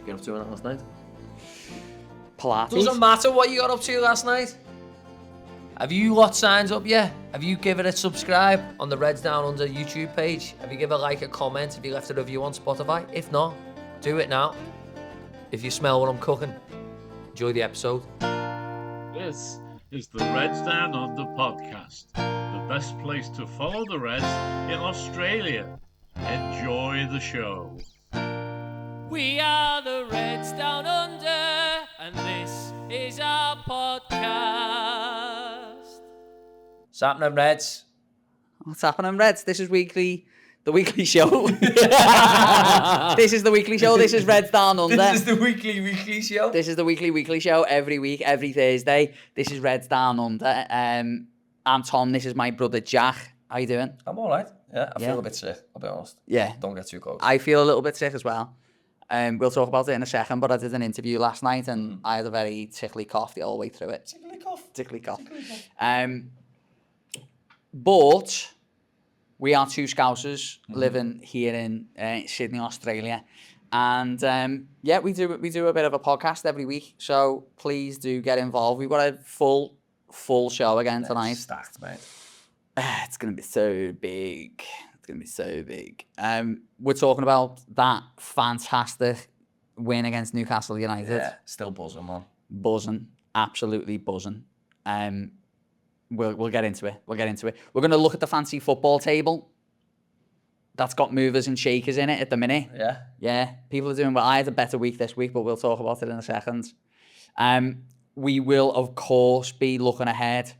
you get up to last night? Pilates. Doesn't matter what you got up to last night. Have you got signs up yet? Have you given it subscribe on the Reds Down Under YouTube page? Have you given a comment? Have you left a review on Spotify? If not, do it now. If you smell what I'm cooking, enjoy the episode. This is the Reds Down Under podcast, the best place to follow the Reds in Australia. Enjoy the show. We are the Reds Down Under, and this is our podcast. What's happening, Reds? What's happening, Reds? This is the weekly show. This is the weekly show. This is Reds Down Under. This is the weekly show. This is the weekly show every week, every Thursday. This is Reds Down Under. I'm Tom. This is my brother Jack. How you doing? I'm all right. Yeah, I feel a bit sick, I'll be honest. Yeah. Don't get too close. I feel a little bit sick as well. We'll talk about it in a second, but I did an interview last night and I had a very tickly cough the whole way through it. Tickly cough. But we are two Scousers living here in Sydney, Australia. And we do a bit of a podcast every week. So please do get involved. We've got a full show again tonight. Stacked, mate. It's going to be so big. We're talking about that fantastic win against Newcastle United. Yeah, still buzzing, man. Buzzing. Absolutely buzzing. We'll get into it. We're going to look at the fancy football table. That's got movers and shakers in it at the minute. Yeah. Yeah. People are doing well. I had a better week this week, but we'll talk about it in a second. We will, of course, be looking ahead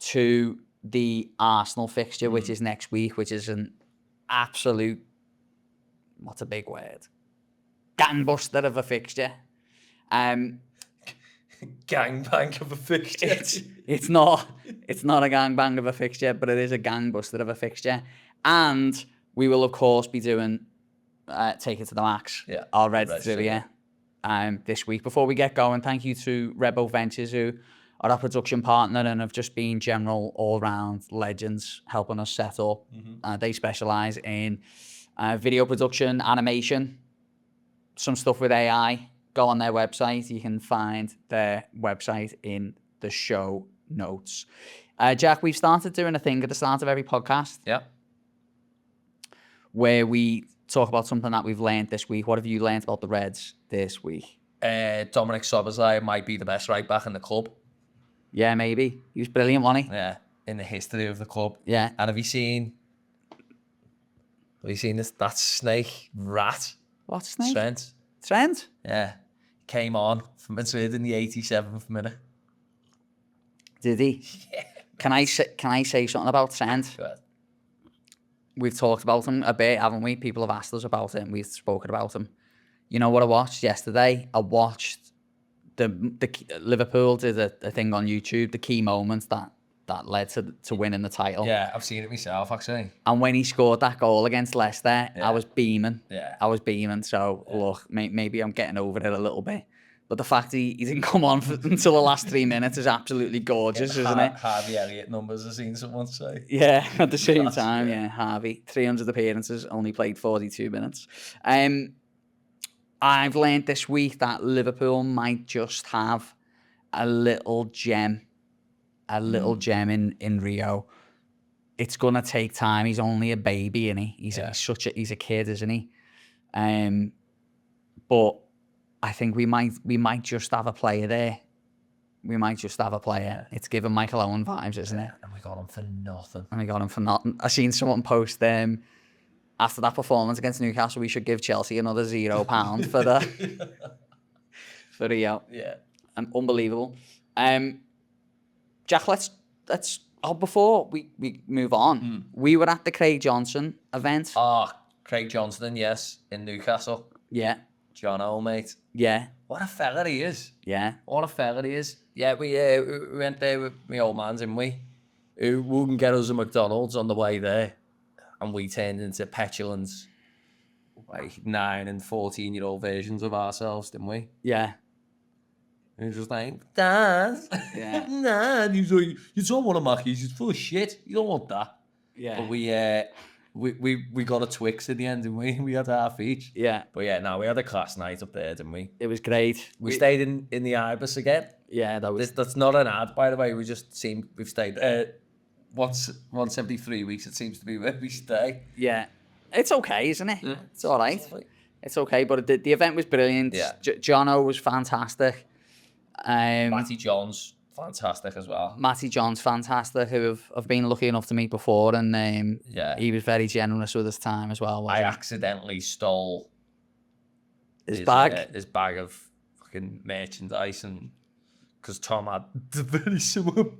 to the Arsenal fixture, which is next week, which is an absolute, what's a big word? Gangbuster of a fixture. Gangbang of a fixture. It's not a gangbang of a fixture, but it is a gangbuster of a fixture. And we will, of course, be doing Take It to the Max, our Reds trivia this week. Before we get going, thank you to Redboat Ventures, who are our production partner and have just been general all-round legends helping us set up. They specialise in video production, animation, some stuff with AI. Go on their website. You can find their website in the show notes. Jack, we've started doing a thing at the start of every podcast. Yeah. Where we talk about something that we've learned this week. What have you learned about the Reds this week? Dominic Szoboszlai might be the best right back in the club. Yeah, maybe. He was brilliant, wasn't he? Yeah, in the history of the club. Yeah. And have you seen that snake rat? What snake? Trent. Trent? Yeah. Came on from Madrid in the 87th minute. Did he? Yeah. Can I say something about Trent? Go ahead. We've talked about him a bit, haven't we? People have asked us about it and we've spoken about him. You know what I watched yesterday? I watched the Liverpool did a thing on YouTube, the key moments that led to winning the title. Yeah, I've seen it myself, actually. And when he scored that goal against Leicester, Yeah. I was beaming. Yeah. I was beaming. So, look, maybe I'm getting over it a little bit. But the fact he didn't come on until the last 3 minutes is absolutely gorgeous, isn't it? Harvey Elliott numbers, I've seen someone say. Yeah, at the same time, yeah. Harvey, 300 appearances, only played 42 minutes. I've learned this week that Liverpool might just have a little gem in Rio. It's gonna take time. He's only a baby, isn't he? He's a kid, isn't he? But I think we might just have a player there. We might just have a player. It's giving Michael Owen vibes, isn't it? And we got him for nothing. I seen someone post after that performance against Newcastle, we should give Chelsea another £0 for Rio. Yeah. Unbelievable. Jack, let's before we move on, we were at the Craig Johnston event. Craig Johnston, yes, in Newcastle. Yeah. John O, mate. Yeah. What a fella he is. Yeah. What a fella he is. Yeah, we went there with my old man, didn't we? Who wouldn't get us a McDonald's on the way there. And we turned into petulant, like 9 and 14-year-old versions of ourselves, didn't we? Yeah. And he was just like, Dad. Yeah. Nah. And he was like, you don't want a Mackey's, it's full of shit. You don't want that. Yeah. But we we got a Twix in the end, didn't we? We had half each. Yeah. But yeah, no, we had a class night up there, didn't we? It was great. We stayed in the Ibis again. Yeah, that was... That's not an ad, by the way. We've stayed once every 3 weeks. It seems to be where we stay. Yeah. It's okay, isn't it? Yeah. It's all right. It's okay, but the event was brilliant. Yeah. Jono was fantastic. Matty John's fantastic as well. Matty John's fantastic, who I've been lucky enough to meet before, and he was very generous with his time as well. I accidentally stole his bag of fucking merchandise, and because Tom had the very similar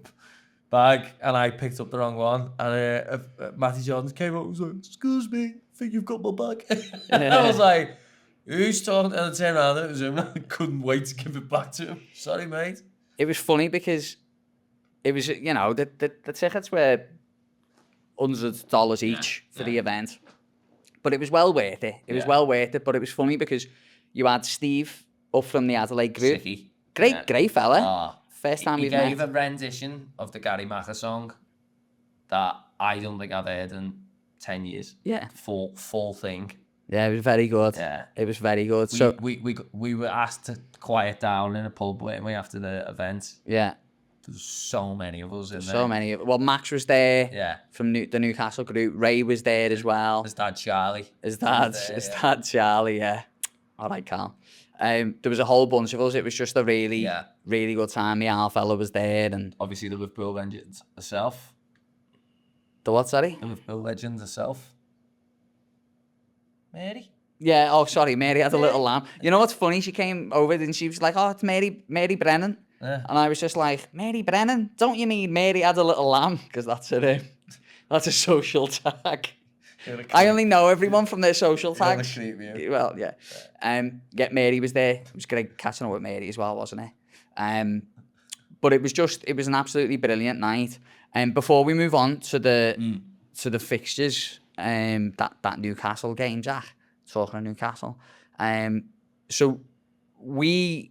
bag, and I picked up the wrong one, and Matty Johns came up and was like, "Excuse me, I think you've got my bag." And I was like, "Who's talking?" And I turned around and it was him. I couldn't wait to give it back to him. Sorry, mate. It was funny because it was, you know, the tickets were $100 each for the event, but it was well worth it. It was well worth it, but it was funny because you had Steve up from the Adelaide group. Sicky. Great fella. First time we've met. He gave a rendition of the Gary Macker song that I don't think I've heard in 10 years. Yeah. Full thing. Yeah, it was very good. Yeah. It was very good. We were asked to quiet down in a pub, weren't we, after the event? Yeah. There's so many of us in there. So many. Well, Max was there. Yeah. From the Newcastle group. Ray was there as well. His dad, Charlie. His dad Charlie, yeah. All right, Carl. There was a whole bunch of us. It was just a really good time. The Al fella was there, and obviously the Liverpool legend herself. The what, sorry? The Liverpool legend herself. Mary? Yeah, oh, sorry, Mary had a little lamb. You know what's funny? She came over and she was like, "Oh, it's Mary Brennan." Yeah. And I was just like, "Mary Brennan? Don't you mean Mary had a little lamb?" Because that's a social tag. I only know everyone from their social tags. Well, yeah. Mary was there. It was great catching up with Mary as well, wasn't it? But it was an absolutely brilliant night. And before we move on to the fixtures, that Newcastle game, Jack, talking of Newcastle. So the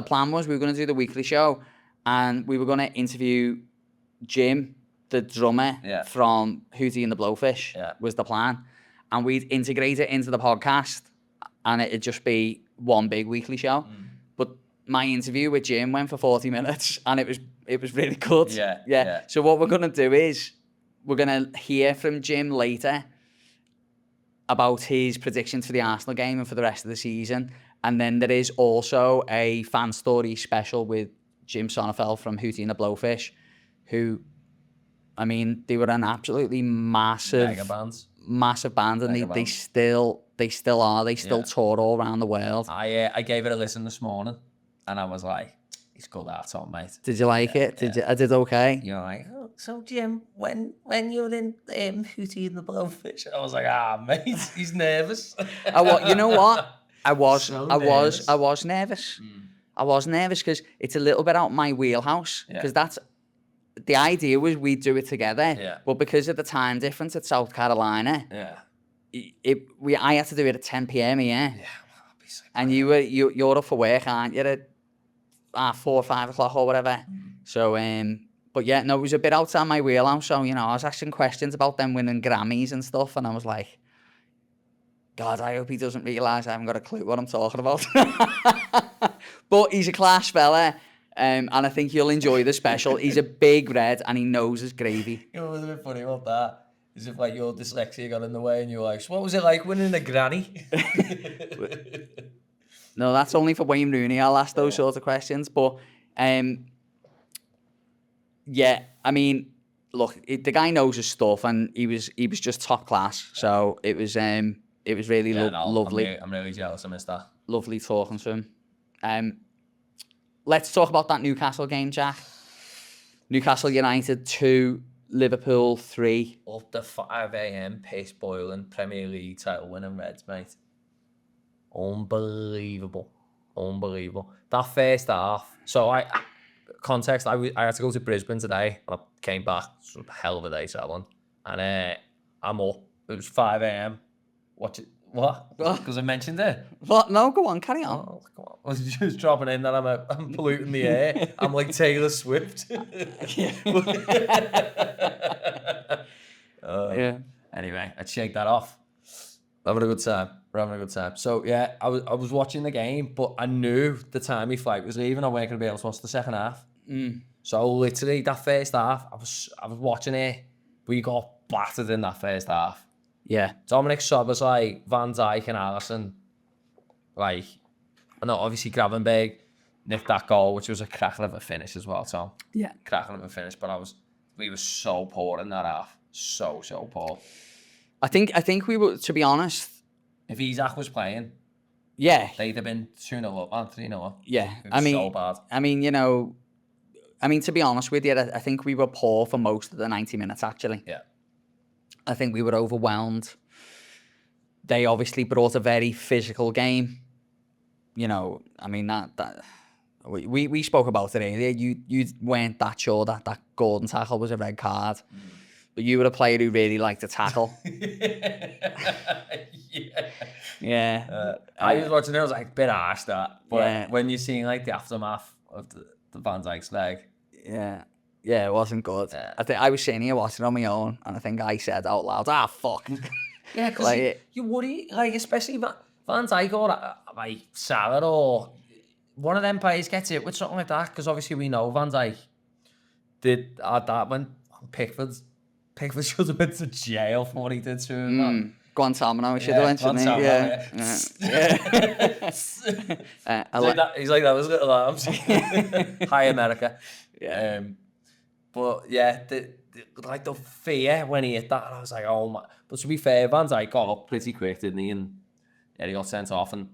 plan was we were going to do the weekly show, and we were going to interview Jim, the drummer from Hootie and the Blowfish, was the plan. And we'd integrate it into the podcast, and it'd just be one big weekly show. But my interview with Jim went for 40 minutes, and it was really good. Yeah. So what we're going to do is we're going to hear from Jim later about his predictions for the Arsenal game and for the rest of the season. And then there is also a fan story special with Jim Sonefeld from Hootie and the Blowfish, who, I mean, they were an absolutely massive band, and they still are. They still tour all around the world. I gave it a listen this morning, and I was like, "He's good at Tom, mate." Did you like it? I did okay. You're like, "Oh, so Jim, when you're in Hootie and the Blowfish," I was like, mate, he's nervous. You know what? I was nervous. Mm. I was nervous because it's a little bit out my wheelhouse. Because that's the idea was we'd do it together. Yeah. But because of the time difference at South Carolina, I had to do it at 10 p.m. here. Yeah. And you're up for work, aren't you? At 4 or 5 o'clock or whatever. So but yeah, no, it was a bit outside my wheelhouse. So, you know, I was asking questions about them winning Grammys and stuff, and I was like, God, I hope he doesn't realise I haven't got a clue what I'm talking about. But he's a class fella, and I think you'll enjoy the special. He's a big red, and he knows his gravy. You know what's a bit funny about that? Is if like your dyslexia got in the way and you're like, so what was it like winning a granny? No, that's only for Wayne Rooney. I'll ask those sorts of questions. But, yeah, I mean, look, the guy knows his stuff, and he was just top class. So it was really lovely. I'm really jealous. I missed that. Lovely talking to him. Let's talk about that Newcastle game, Jack. Newcastle United 2, Liverpool 3. Up to 5 a.m. pace boiling Premier League title winning Reds, mate. Unbelievable. That first half. So I had to go to Brisbane today, and I came back. It was a hell of a day traveling, and I'm up. It was 5 a.m. Watch it. What? Because I mentioned it. What? No, go on, carry on. Oh, come on. I was just dropping in that I'm polluting the air. I'm like Taylor Swift. Yeah. Anyway, I'd shake that off. We're having a good time. So yeah, I was watching the game, but I knew the time my flight was leaving. I wasn't going to be able to watch the second half. So literally that first half, I was watching it. We got battered in that first half. Yeah. Dominic Szoboszlai, Van Dijk and Alisson, like, I know obviously Gravenberg nicked that goal, which was a cracker of a finish as well, Tom. Yeah. Cracker of a finish, but we were so poor in that half. So poor. I think we were, to be honest. If Isaac was playing, yeah, they'd have been 2-0 up and 3-0 up. Yeah. So bad. I mean, to be honest with you, I think we were poor for most of the 90 minutes, actually. Yeah. I think we were overwhelmed. They obviously brought a very physical game. I mean, that we spoke about it earlier. You weren't that sure that Gordon tackle was a red card. But you were a player who really liked to tackle. Yeah. I was watching it, I was like, bit harsh that. But when you're seeing like the aftermath of the Van Dijk's leg. Yeah, it wasn't good. Yeah. I was sitting here watching on my own, and I think I said out loud, fuck. Yeah, because you worry, like, especially Van Dijk or like Salah or one of them players gets hit with something like that, because obviously we know Van Dijk did that when Pickford should have been to jail for what he did to him. Guantanamo should have went to me. Yeah. He's like that with his little arms. Hi, America. Yeah. But yeah, the fear when he hit that, I was like, oh my. But to be fair, Van Dijk got up pretty quick, didn't he? And yeah, he got sent off. And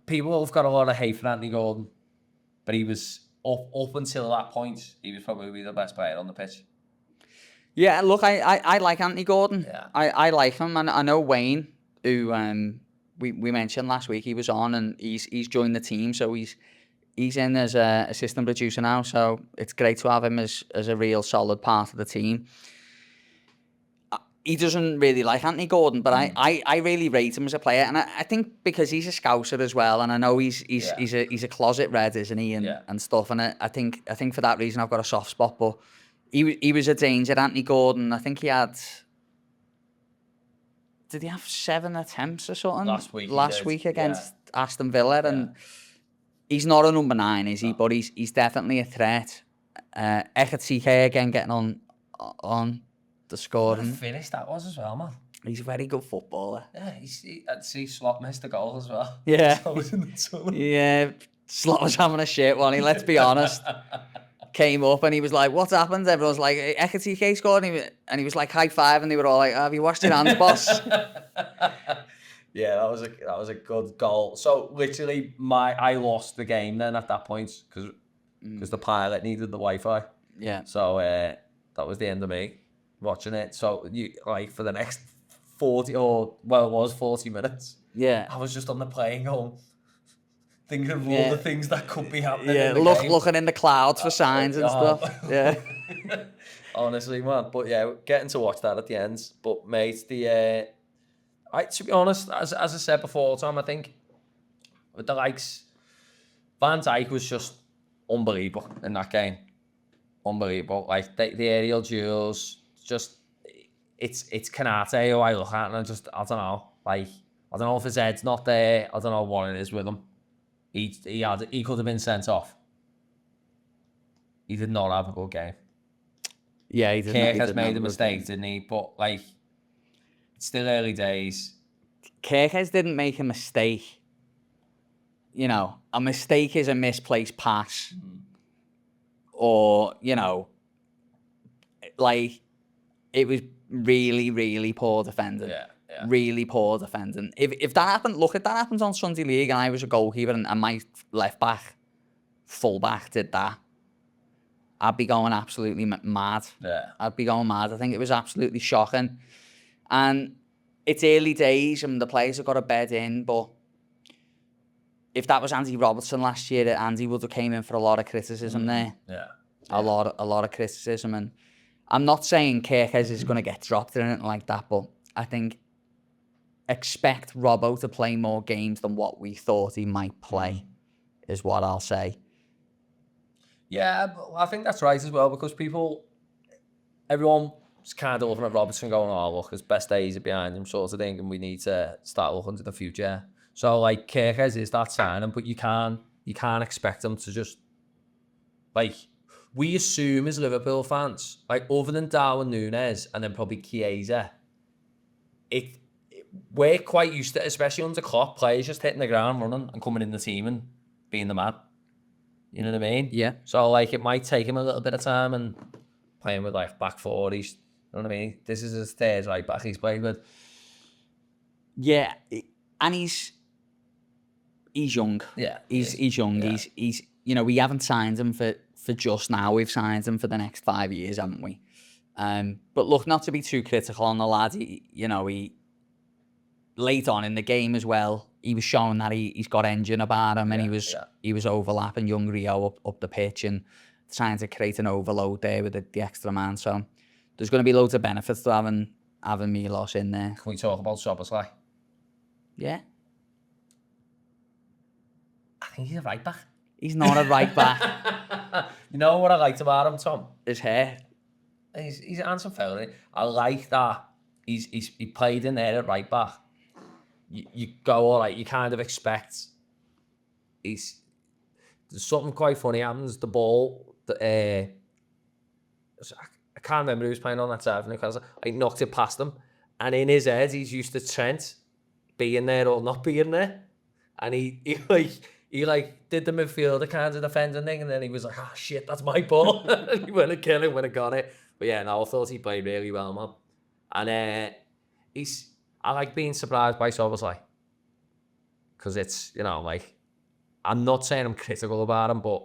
people have got a lot of hate for Anthony Gordon, but he was up until that point, he was probably the best player on the pitch. Yeah, look, I like Anthony Gordon. Yeah. I like him, and I know Wayne, who we mentioned last week, he was on, and he's joined the team, so he's in as a assistant producer now. So it's great to have him as a real solid part of the team. He doesn't really like Anthony Gordon, but I really rate him as a player, and I think because he's a Scouser as well, and I know he's a closet Red, isn't he, and stuff, and I think for that reason I've got a soft spot. But he was a danger, Anthony Gordon. I think he had. Did he have 7 attempts or something last week against Aston Villa? And he's not a number 9, is he? But he's definitely a threat. Ekatike again getting on the scoring. What a finish that was as well, man. He's a very good footballer. Yeah, I'd see Slot missed the goal as well. Yeah. I was in the tunnel. Yeah, Slot was having a shit one. Let's be honest. Came up and he was like, "What's happened?" Everyone's like, "Ekatike scored," and he was like, "High five," and they were all like, "Have you washed your hands, boss?" Yeah, that was a good goal. So literally, I lost the game then at that point because the pilot needed the Wi-Fi. Yeah. So that was the end of me watching it. So you for the next 40 minutes. Yeah. I was just on the plane going, thinking of all the things that could be happening. Yeah, looking in the clouds for signs and stuff. Yeah. Honestly, man. But yeah, getting to watch that at the end. But mate, to be honest, as I said before, Tom, I think with the likes, Van Dijk was just unbelievable in that game. Unbelievable. Like the aerial duels, just it's Kanate who I look at and I don't know. Like, I don't know if his head's not there. I don't know what it is with him. He could have been sent off. He did not have a good game. Yeah, he didn't. Kirk has made a mistake, didn't he? But like, it's still early days. Kirkes didn't make a mistake. You know, a mistake is a misplaced pass. Or, you know, like, it was really, really poor defending. Yeah. Really poor defending. If that happened, look, if that happens on Sunday League and I was a goalkeeper and my left back, full back did that, I'd be going absolutely mad. Yeah. I'd be going mad. I think it was absolutely shocking. And it's early days and the players have got a bed in, but if that was Andy Robertson last year, Andy would have came in for a lot of criticism there. Yeah. A lot of criticism. And I'm not saying Kirkes is going to get dropped or anything like that, but I think expect Robbo to play more games than what we thought he might play, is what I'll say. Yeah, I think that's right as well, because people, everyone's kind of looking at Robertson going, oh, look, his best days are behind him, sort of thing, and we need to start looking to the future. So, like, Kirkes is that signing, but you can't expect him to just, like, we assume as Liverpool fans, like, other than Darwin Núñez and then probably Chiesa, we're quite used to, especially under Klopp, players just hitting the ground running and coming in the team and being the man. You know what I mean? Yeah. So, like, it might take him a little bit of time and playing with, like, back four. You know what I mean? This is his third right back he's played with. Yeah, and he's young. Yeah. He's young. Yeah. He's we haven't signed him for just now. We've signed him for the next 5 years, haven't we? But look, not to be too critical on the lad, he late on in the game as well, he was showing that he's got engine about him, and he was overlapping young Rio up the pitch and trying to create an overload there with the extra man. So there's going to be loads of benefits to having Milos in there. Can we talk about Szoboszlai? Yeah. I think he's a right back. He's not a right back. You know what I liked about him, Tom? His hair. He's a handsome fella. I like that. He played in there at right back. You go, all right, you kind of expect there's something quite funny happens. The ball, I can't remember who was playing on that side of Newcastle. I knocked it past him, and in his head, he's used to Trent being there or not being there, and he did the midfielder kind of defending thing, and then he was like, shit, that's my ball. And he went to kill him when he got it. But yeah, no, I thought he played really well, man. And I like being surprised by Szoboszlai. Because it's, like, I'm not saying I'm critical about him, but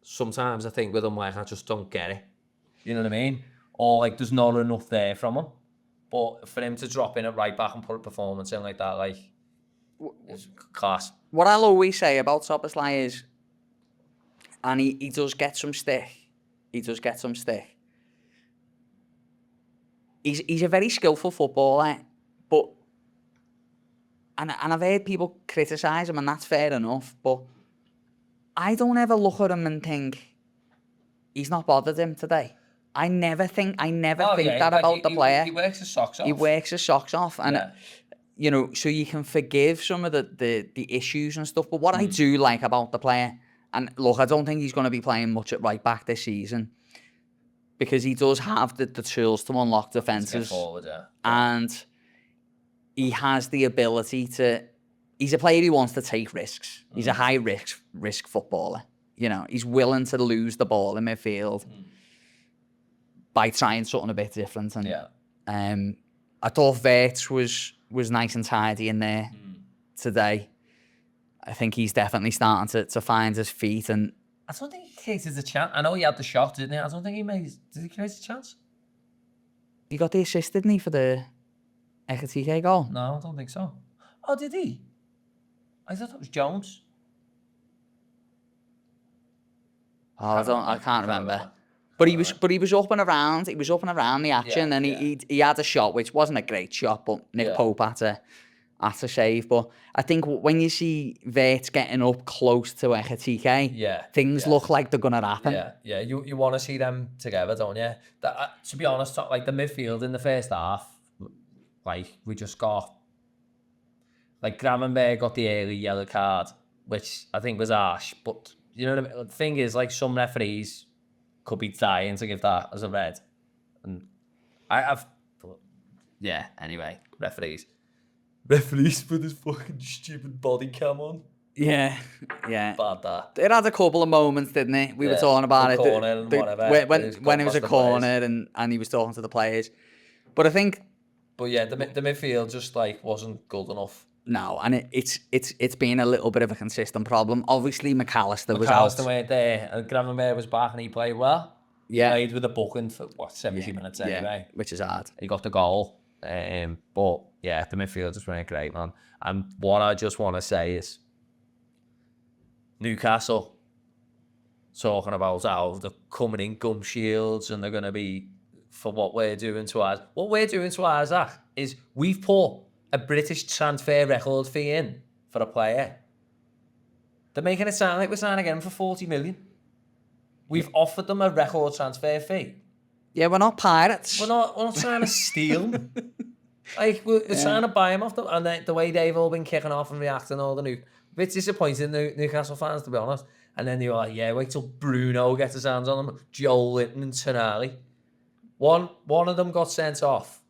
sometimes I think with him, like, I just don't get it. You know what I mean? Or, like, there's not enough there from him. But for him to drop in at right back and put a performance in like that, like, it's class. What I'll always say about Szoboszlai is, and he does get some stick. He's a very skillful footballer, but and I've heard people criticise him, and that's fair enough, but I don't ever look at him and think he's not bothered him today. I never think that about the player. He works his socks off. He works his socks off, and so you can forgive some of the issues and stuff. But what I do like about the player, and look, I don't think he's going to be playing much at right back this season, because he does have the tools to unlock defences. Forward, yeah. And he has the ability to... He's a player who wants to take risks. He's a high-risk footballer. He's willing to lose the ball in midfield by trying something a bit different. And I thought Wirtz was nice and tidy in there today. I think he's definitely starting to find his feet, and I don't think he created a chance. I know he had the shot, didn't he? I don't think he made... Did he create a chance? He got the assist, didn't he, for the Ekitike goal? No, I don't think so. Oh, did he? I thought it was Jones. Oh, I can't remember. But he was up and around. He was up and around the action, and he had a shot which wasn't a great shot, but Nick Pope had to save. But I think when you see Wirtz getting up close to Ekitike, things look like they're gonna happen. Yeah. You want to see them together, don't you? To be honest, like the midfield in the first half, like we just got, like Gravenberg got the early yellow card, which I think was harsh. But you know what I mean? The thing is, like, some referees could be dying to give that as a red, and anyway, referees put this fucking stupid body cam on. Yeah. Bad that. It had a couple of moments, didn't it? We were talking about it. Corner and whatever. When it was a corner and he was talking to the players. But I think... But yeah, the midfield just, like, wasn't good enough. No, and it's been a little bit of a consistent problem. Obviously, McAllister was out. McAllister went there, and Gravenberg was back, and he played well. Yeah. Played with a booking for, 70 minutes anyway. Which is hard. He got the goal. But, yeah, the midfield just weren't great, man. And what I just want to say is, Newcastle talking about how they're coming in gum shields and they're going to be for what we're doing to ours. What we're doing to ours, Zach, is we've put a British transfer record fee in for a player. They're making it sound like we're signing again for 40 million. We've offered them a record transfer fee. Yeah, we're not pirates. We're not trying to steal them. Like, we're trying to buy them off them. And the way they've all been kicking off and reacting, all the new... Bit disappointing, the Newcastle fans, to be honest. And then they were like, yeah, wait till Bruno gets his hands on them. Joel Linton and Tonali. One of them got sent off.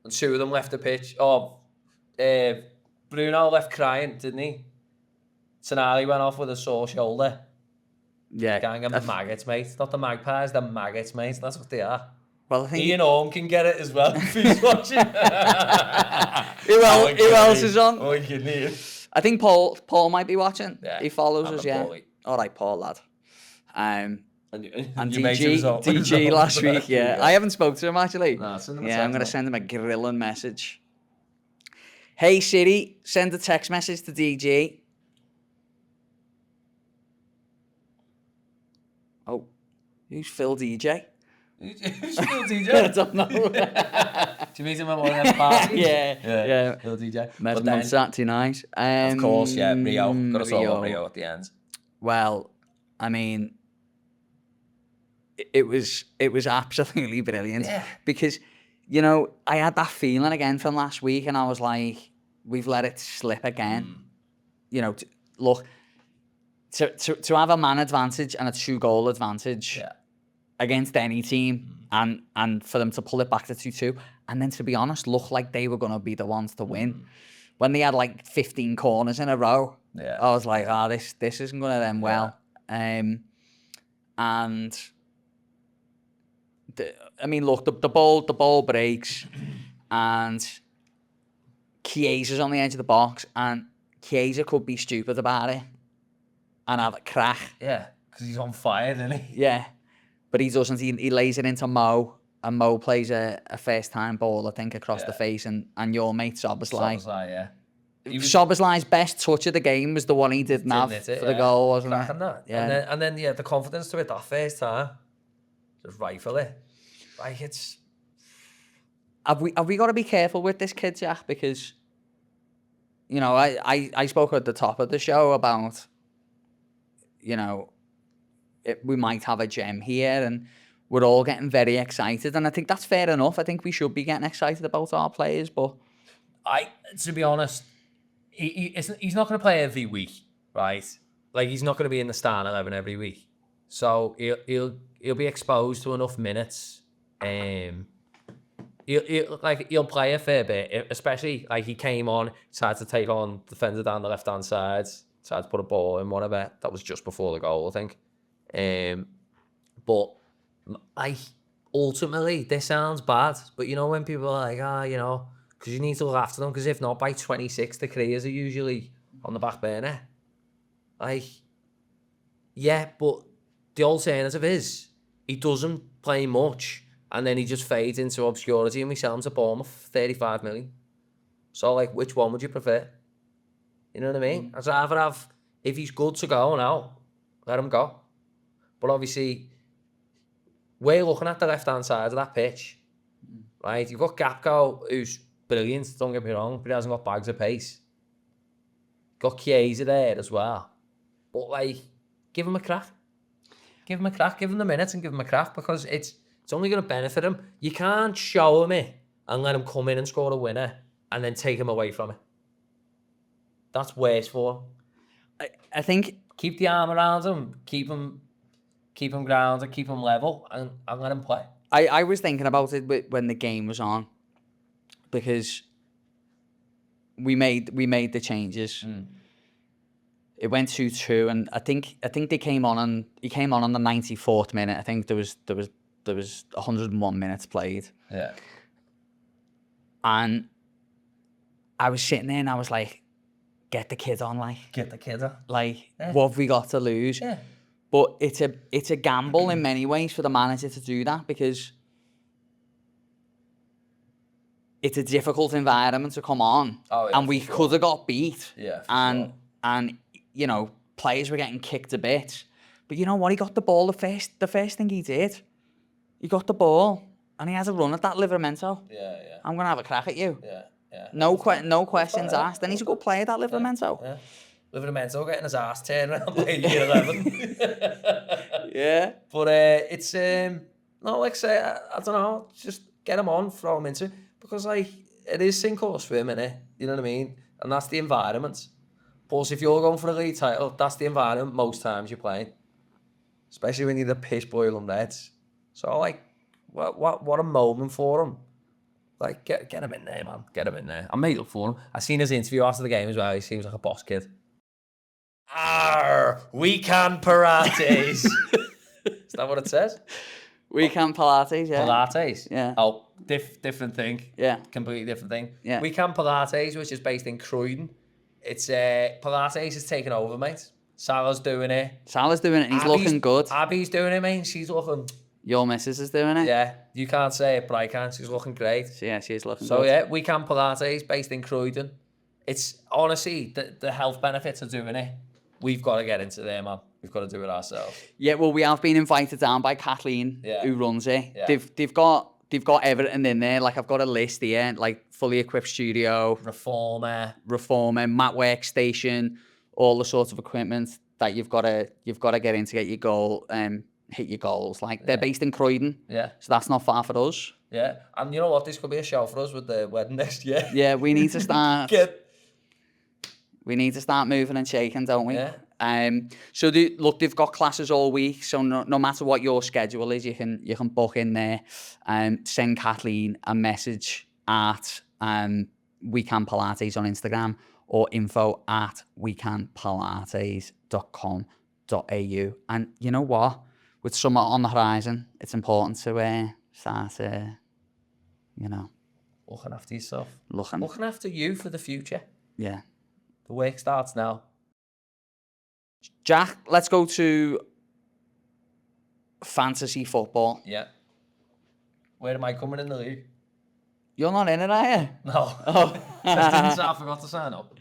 And 2 of them left the pitch. Bruno left crying, didn't he? Tonali went off with a sore shoulder. Yeah. Gang of the maggots, mate. Not the magpies, the maggots, mate. That's what they are. Well, I think Ian Orme can get it as well if he's watching. Who else is on? Oh, you kidding? I think Paul might be watching. Yeah, he follows us, yeah. Paulie. All right, Paul, lad. And mate DG last week, yeah. I haven't spoke to him, actually. No, send him a I'm text, going to man. send him a grilling message. Hey, Siri, send a text message to DG. Oh, who's Phil DJ? Who's Phil DJ? I don't know. Do you meet him at one of them parties? Yeah. Phil DJ. Met But him then, on Saturday night. of course, yeah, Rio. Got to talk about Rio at the end. Well, I mean, it was absolutely brilliant. Yeah. Because, you know, I had that feeling again from last week, and I was like, we've let it slip again. You know, look, to have a man advantage and a 2-goal advantage against any team, and for them to pull it back to 2-2, and then, to be honest, look like they were going to be the ones to win. When they had like 15 corners in a row, I was like, this isn't going to end well. I mean, look, the ball breaks, and Chiesa's on the edge of the box, and Chiesa could be stupid about it and have a crack. Yeah, because he's on fire, isn't he? Yeah, but he doesn't. He lays it into Mo, and Mo plays a first-time ball, I think, across the face, and your mate Szoboszlai. Yeah. Szoboszlai's best touch of the game was the one he didn't have for the goal, wasn't it? That. Yeah. And then the confidence to it that first time, just rifle it. Like, it's... Have we got to be careful with this kid, Jack? Because, you know, I spoke at the top of the show about, you know, we might have a gem here, and we're all getting very excited, and I think that's fair enough. I think we should be getting excited about our players, but to be honest, he's not going to play every week, right? Like, he's not going to be in the starting 11 every week, so he'll be exposed to enough minutes. He'll play a fair bit, especially like he came on, tried to take on defender down the left hand side, tried to put a ball in whatever. That was just before the goal, I think. But like, ultimately, this sounds bad, but you know when people are like, you know, because you need to look after them, because if not, by 26, the careers are usually on the back burner. Like, yeah, but the alternative is he doesn't play much, and then he just fades into obscurity, and we sell him to Bournemouth for 35 million. So, like, which one would you prefer? You know what I mean? I'd rather have, if he's good to go now, let him go. But obviously, we're looking at the left-hand side of that pitch, right? You've got Gakpo, who's brilliant, don't get me wrong, but he hasn't got bags of pace. Got Chiesa there as well. But, like, give him a crack. Give him a crack, give him the minutes and give him a crack, because it's only going to benefit him. You can't show him it and let him come in and score a winner and then take him away from it. That's worse for him. I think... Keep the arm around him, keep him grounded, keep him level, and let him play. I was thinking about it when the game was on, because we made the changes. It went 2-2, and I think he came on the 94th minute. I think there was 101 minutes played. Yeah. And I was sitting there and I was like, get the kid on, like. Get the kid on. Like, what have we got to lose? Yeah. But it's a gamble in many ways for the manager to do that, because it's a difficult environment to come on. Oh, yeah, and we could have got beat. Yeah, and you know, players were getting kicked to bits. But you know what? He got the ball the first thing he did. He got the ball and he has a run at that Livramento. Yeah. I'm going to have a crack at you. Yeah. No questions asked. And he's a good player, that Livramento. Yeah. Livramento getting his ass turned around by year 11. Yeah. But it's No, like say, I don't know, just get him on, throw him into it. Because, like, it is sink or swim, innit? You know what I mean? And that's the environment. But if you're going for a league title, that's the environment most times you're playing. Especially when you're the piss boiling Reds. So, like, what a moment for him. Like, get him in there, man. Get him in there. I'm made up for him. I seen his interview after the game as well. He seems like a boss kid. We can Pilates. Is that what it says? We can Pilates, yeah. Pilates? Yeah. Oh, different thing. Yeah. Completely different thing. Yeah. We can Pilates, which is based in Croydon. It's Pilates is taking over, mate. Salah's doing it. Salah's doing it and he's looking good. Abby's doing it, mate. She's looking... Your missus is doing it? Yeah. You can't say it, but I can. She's looking great. So, yeah, she is looking good. So, yeah, We Can Pilates, based in Croydon. It's, honestly, the health benefits of doing it. We've got to get into there, man. We've got to do it ourselves. Yeah, well, we have been invited down by Kathleen, who runs it. Yeah. They've got everything in there. Like, I've got a list here, like fully equipped studio, Reformer, mat workstation, all the sorts of equipment that you've got to get in to get your goal, hit your goals. Like, they're based in Croydon. Yeah. So that's not far for us. Yeah. And you know what? This could be a show for us with the wedding next year. Yeah, we need to start. We need to start moving and shaking, don't we? Yeah. So they've got classes all week. So no matter what your schedule is, you can book in there and send Kathleen a message at We Can Pilates on Instagram or info@wecanpilates.com.au. And you know what? With summer on the horizon, it's important to start, Looking after yourself. Looking after you for the future. Yeah. The work starts now. Jack, let's go to fantasy football. Yeah. Where am I coming in the league? You're not in it, are you? No. Oh. I forgot to sign up.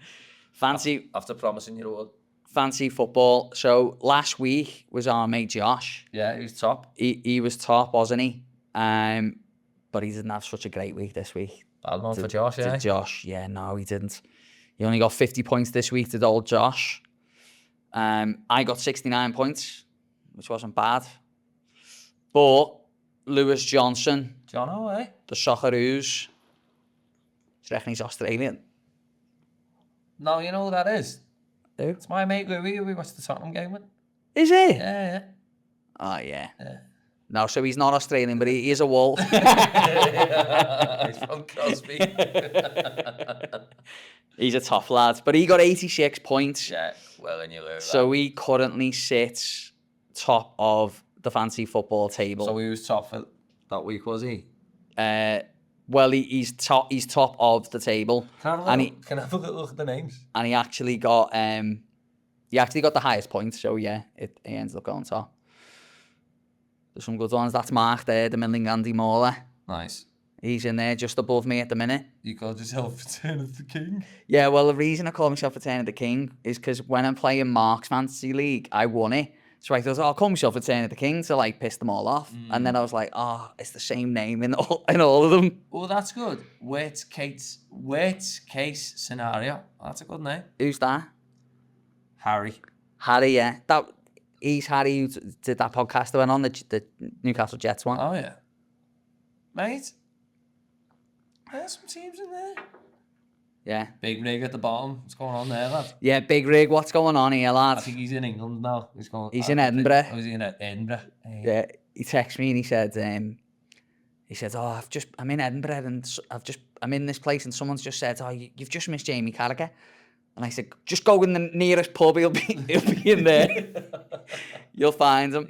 After promising you would. Fancy football. So last week was our mate Josh. Yeah, he was top. He was top, wasn't he? But he didn't have such a great week this week. Bad one for Josh, yeah. Josh, yeah, no, he didn't. He only got 50 points this week to old Josh. I got 69 points, which wasn't bad. But Lewis Johnson, Jono, eh? the Socceroos, do you reckon he's Australian? No, you know who that is? Who? It's my mate Louis, who we watched the Tottenham game with. Is he? Yeah. Oh, yeah. No, so he's not Australian, but he is a wolf. He's from Crosby. He's a tough lad, but he got 86 points. Yeah, well, and you lose. So he currently sits top of the fantasy football table. So he was top for that week, was he? Well, he's top of the table. Can I have a little look at the names? And he actually got the highest points. So yeah, he ends up going top. There's some good ones. That's Mark there, the Milling Andy Mauler. Nice. He's in there just above me at the minute. You called yourself Return of the King? Yeah, well, the reason I call myself Return of the King is because when I'm playing Mark's Fantasy League, I won it. So I thought, I'll call myself Return of the King to like piss them all off. And then I was like, it's the same name in all of them. Oh, that's good. Worst case scenario. That's a good name. Who's that? Harry, yeah. He's Harry who did that podcast that went on, the Newcastle Jets one. Oh, yeah. Mate, there's some teams in there. Yeah. Big Rig at the bottom. What's going on there, lad? Yeah, Big Rig. What's going on here, lad? I think he's in England now. He's in Edinburgh. Oh, is he in Edinburgh? Yeah. He texted me and he said, I'm in Edinburgh and I'm in this place and someone's just said, you've just missed Jamie Carragher. And I said, just go in the nearest pub, he'll be in there. You'll find him.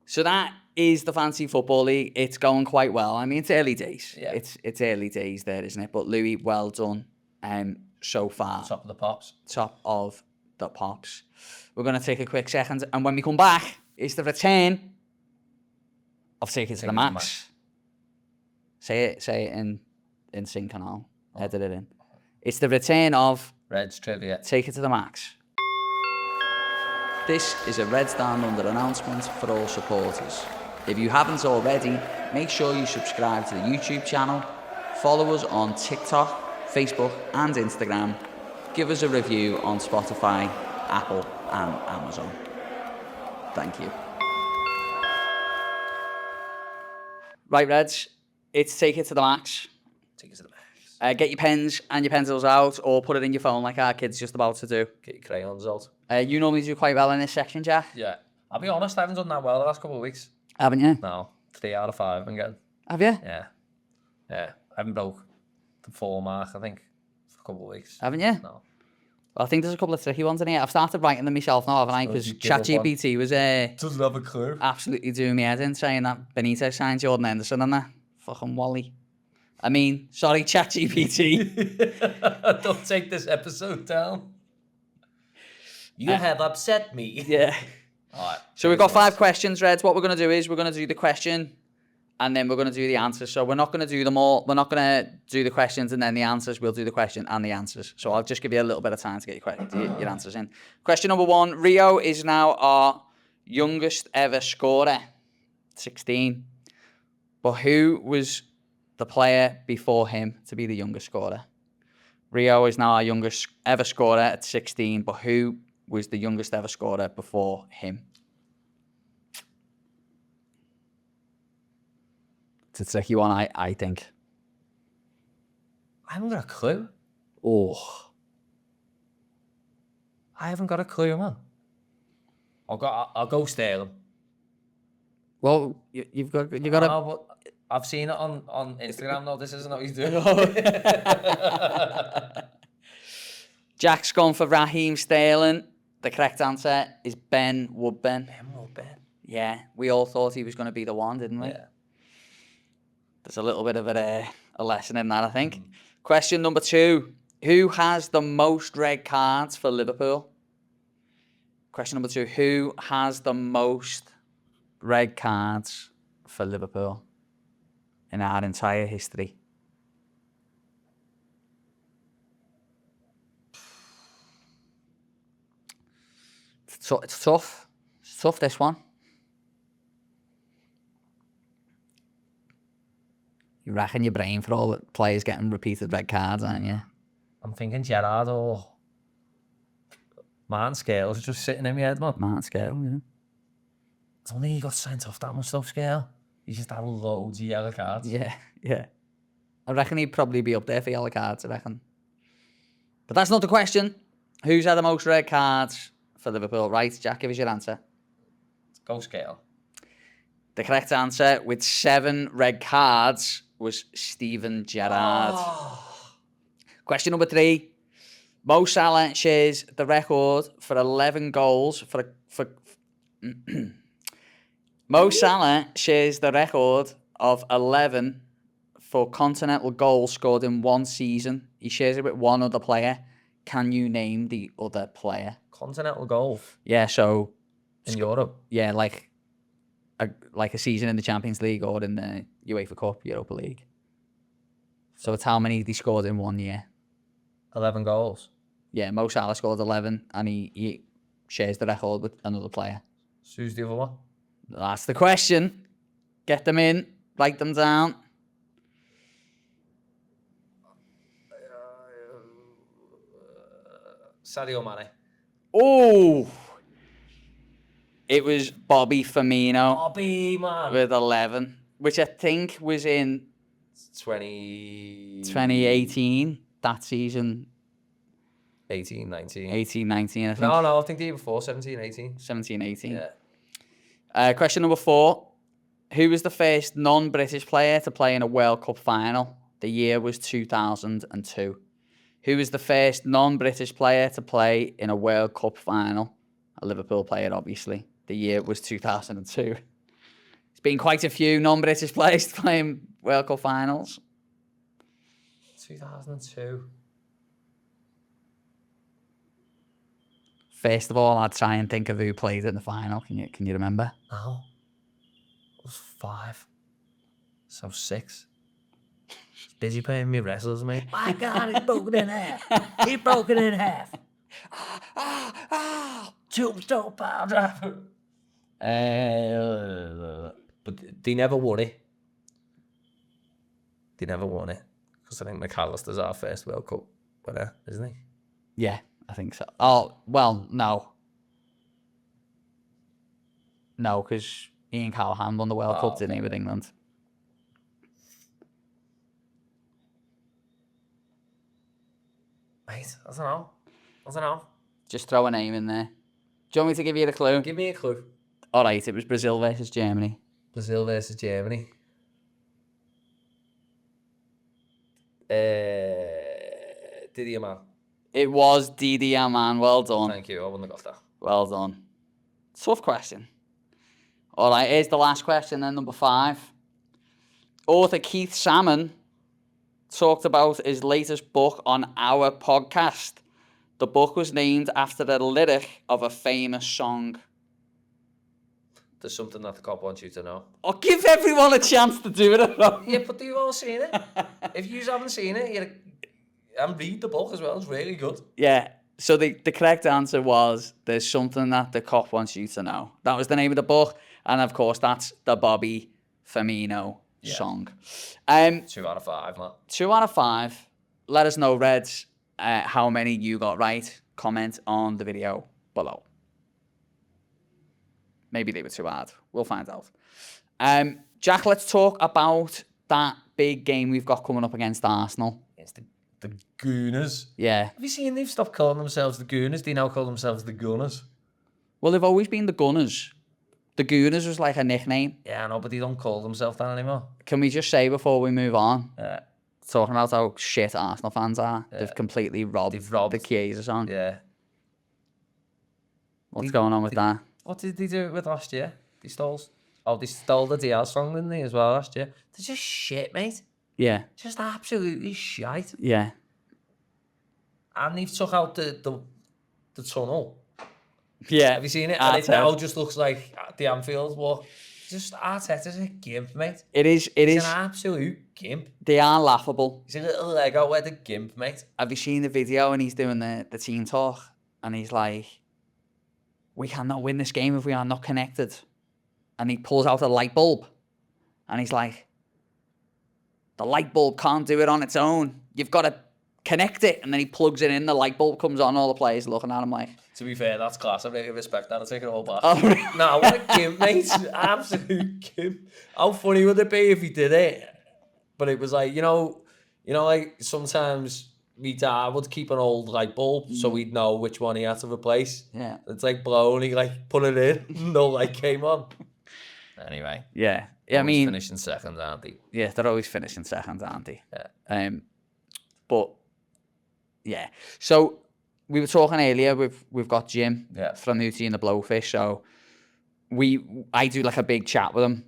So that is the Fantasy Football League. It's going quite well. I mean, it's early days. Yeah. It's early days there, isn't it? But Louis, well done so far. Top of the pops. Top of the pops. We're going to take a quick second. And when we come back, it's the return of Take It to the Max. Say it in sync and I'll edit it in. It's the return of Reds Trivia. Take It to the Max. This is a Reds Down Under announcement for all supporters. If you haven't already, make sure you subscribe to the YouTube channel, follow us on TikTok, Facebook and Instagram, give us a review on Spotify, Apple and Amazon. Thank you. Right, Reds. It's take it to the max. Take it to the max. Get your pens and your pencils out, or put it in your phone like our kid's just about to do. Get your crayons out. You normally do quite well in this section, Jack. Yeah. I'll be honest, I haven't done that well the last couple of weeks. Haven't you? No. 3 out of 5 I've been getting. Have you? Yeah. Yeah. I haven't broke the 4 mark, I think, for a couple of weeks. Haven't you? No. Well, I think there's a couple of tricky ones in here. I've started writing them myself now, haven't I? Because ChatGPT was Doesn't have a clue. absolutely doing me head in, saying that Benito signed Jordan Henderson and that. Fucking Wally. I mean, sorry, ChatGPT. Don't take this episode down. You have upset me. Yeah. All right. So we've got 5 questions, Reds. What we're going to do is we're going to do the question and then we're going to do the answers. So we're not going to do them all. We're not going to do the questions and then the answers. We'll do the question and the answers. So I'll just give you a little bit of time to get your answers in. Question number 1. Rio is now our youngest ever scorer, 16. But who was the player before him to be the youngest scorer? Rio is now our youngest ever scorer at 16. But who was the youngest ever scorer before him? It's a tricky one, I think. I haven't got a clue. Oh. I haven't got a clue, man. I'll go Sterling. Well, you've got to... No, but I've seen it on Instagram. No, this isn't what he's doing. Jack's gone for Raheem Sterling. The correct answer is Ben Woodburn. Ben Woodburn. Yeah, we all thought he was going to be the one, didn't we? Yeah. There's a little bit of a lesson in that, I think. Question number 2. Who has the most red cards for Liverpool? Question number 2. Who has the most red cards for Liverpool in our entire history? It's tough. It's tough, this one. You're racking your brain for all the players getting repeated red cards, aren't you? I'm thinking Gerrard or Martin Scales just sitting in my head, man. Martin Scale, yeah. It's only he got sent off that much stuff, Scale. He just had loads of yellow cards. Yeah. I reckon he'd probably be up there for yellow cards, I reckon. But that's not the question. Who's had the most red cards for Liverpool? Right, Jack, give us your answer. Go Scale. The correct answer, with 7 red cards, was Steven Gerrard. Oh. Question number 3. Mo Salah shares the record for 11 goals Mo Salah shares the record of 11 for continental goals scored in one season. He shares it with one other player. Can you name the other player? Continental golf Yeah, so in Europe. yeah, like a season in the Champions League or in the UEFA Cup, Europa League. So it's how many they scored in 1 year. 11 goals. Yeah, Mo Salah scored 11 and he shares the record with another player. So who's the other one? That's the question. Get them in, write them down. Sadio Mane. Oh! It was Bobby Firmino Bobby, man. with 11, which I think was in 2018, that season. 18, 19. 18, 19, I think. No, I think the year before, 17, 18. 17, 18. Yeah. Question number 4. Who was the first non-British player to play in a World Cup final? The year was 2002. Who was the first non-British player to play in a World Cup final? A Liverpool player, obviously. The year was 2002. There's been quite a few non-British players to play in World Cup finals. 2002. First of all, I'd try and think of who played in the final. Can you remember? No. It was 5. So 6. Busy playing me wrestlers, mate. My God, he's broken in half. He's broken in half. Tombstone power driver. But they never won it. Because I think McAllister's our first World Cup winner, isn't he? Yeah, I think so. Oh, well, no. No, because Ian Callahan won the World Cup, didn't he, with England? Mate, I don't know. Just throw a name in there. Do you want me to give you the clue? Give me a clue. All right, it was Brazil versus Germany. Brazil versus Germany. Didier man. It was Didier, man. Well done. Thank you. I wouldn't have got that. Well done. Tough question. All right, here's the last question then, number 5. Author Keith Salmon talked about his latest book on our podcast. The book was named after the lyric of a famous song. There's something that the cop wants you to know. I'll give everyone a chance to do it. Yeah, but you've all seen it. If you haven't seen it, and read the book as well. It's really good. Yeah. So the correct answer was, there's something that the cop wants you to know. That was the name of the book. And of course, that's the Bobby Firmino song. 2 out of 5, man. 2 out of 5. Let us know, Reds, how many you got right. Comment on the video below. Maybe they were too hard. We'll find out. Jack, let's talk about that big game we've got coming up against Arsenal. It's the Gooners. Yeah. Have you seen they've stopped calling themselves the Gooners? They now call themselves the Gunners. Well, they've always been the Gunners. The Gooners was like a nickname. Yeah, I know, but they don't call themselves that anymore. Can we just say before we move on, Yeah. talking about how shit Arsenal fans are, they've completely robbed the Chiesa song. Yeah. What's going on with that? What did they do with last year? They stole the Diaz song, didn't they, as well, last year? They're just shit, mate. Yeah. Just absolutely shite. Yeah. And they've took out the tunnel. Yeah. Have you seen it? And it now just looks like the Anfield walk. Just Arteta's a gimp, mate. He's an absolute gimp. They are laughable. He's a little Lego with a gimp, mate. Have you seen the video when he's doing the team talk? And he's like, we cannot win this game if we are not connected. And he pulls out a light bulb. And he's like, the light bulb can't do it on its own. You've got to connect it. And then he plugs it in, the light bulb comes on, all the players looking at him like... To be fair, that's class. I really respect that. I'll take it all back. Oh, really? Nah, what a gimp, mate. Absolute gimp. How funny would it be if he did it? But it was like, you know, like sometimes me dad would keep an old light bulb so we'd know which one he had to replace. Yeah. It's like blown, he like put it in, no light came on. Anyway. Yeah. I mean... finishing second, aren't they? Yeah, they're always finishing second, aren't they? Yeah. But, yeah. So... We were talking earlier, we've got Jim from Hootie and the Blowfish, so I do like a big chat with him,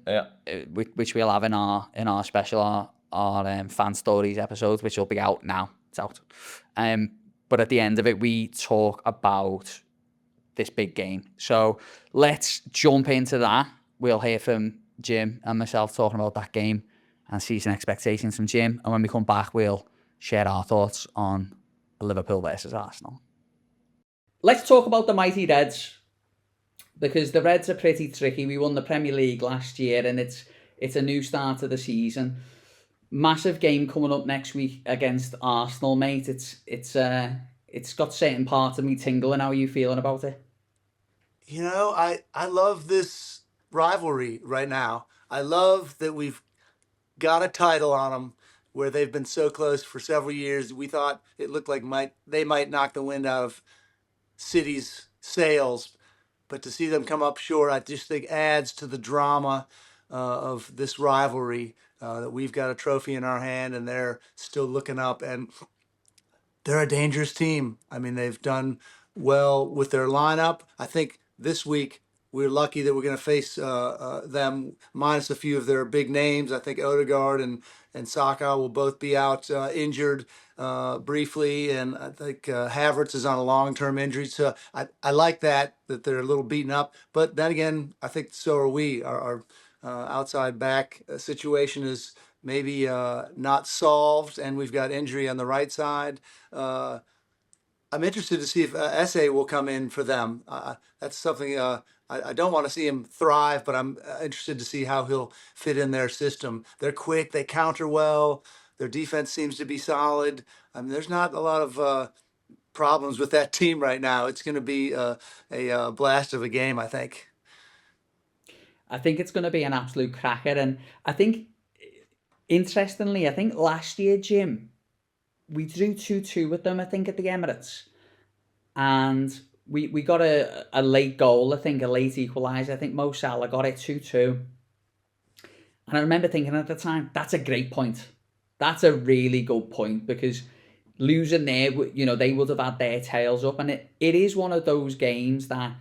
which we'll have in our special, our fan stories episode, which will be out now. It's out. But at the end of it, we talk about this big game. So let's jump into that. We'll hear from Jim and myself talking about that game and season expectations from Jim. And when we come back, we'll share our thoughts on Liverpool versus Arsenal. Let's talk about the mighty Reds, because the Reds are pretty tricky. We won the Premier League last year, and it's a new start to the season. Massive game coming up next week against Arsenal, mate. It's got certain parts of me tingling. How are you feeling about it? You know, I love this rivalry right now. I love that we've got a title on them where they've been so close for several years. We thought it looked like they might knock the wind out of City's sails, but to see them come up short, I just think adds to the drama of this rivalry, that we've got a trophy in our hand and they're still looking up, and they're a dangerous team. I mean, they've done well with their lineup. I think this week we're lucky that we're going to face them minus a few of their big names. I think Odegaard and Saka will both be out injured briefly, and I think Havertz is on a long-term injury. So I like that they're a little beaten up. But then again, I think so are we. Our outside back situation is maybe not solved, and we've got injury on the right side. I'm interested to see if Esse will come in for them. That's something I don't want to see him thrive, but I'm interested to see how he'll fit in their system. They're quick, they counter well, their defense seems to be solid. I mean, there's not a lot of problems with that team right now. It's going to be a blast of a game, I think. I think it's going to be an absolute cracker, and I think, interestingly, last year, Jim, we drew 2-2 with them, I think, at the Emirates. And we got a late goal, I think, a late equaliser. I think Mo Salah got it 2-2. And I remember thinking at the time, that's a great point. That's a really good point, because losing there, they would have had their tails up. And it is one of those games that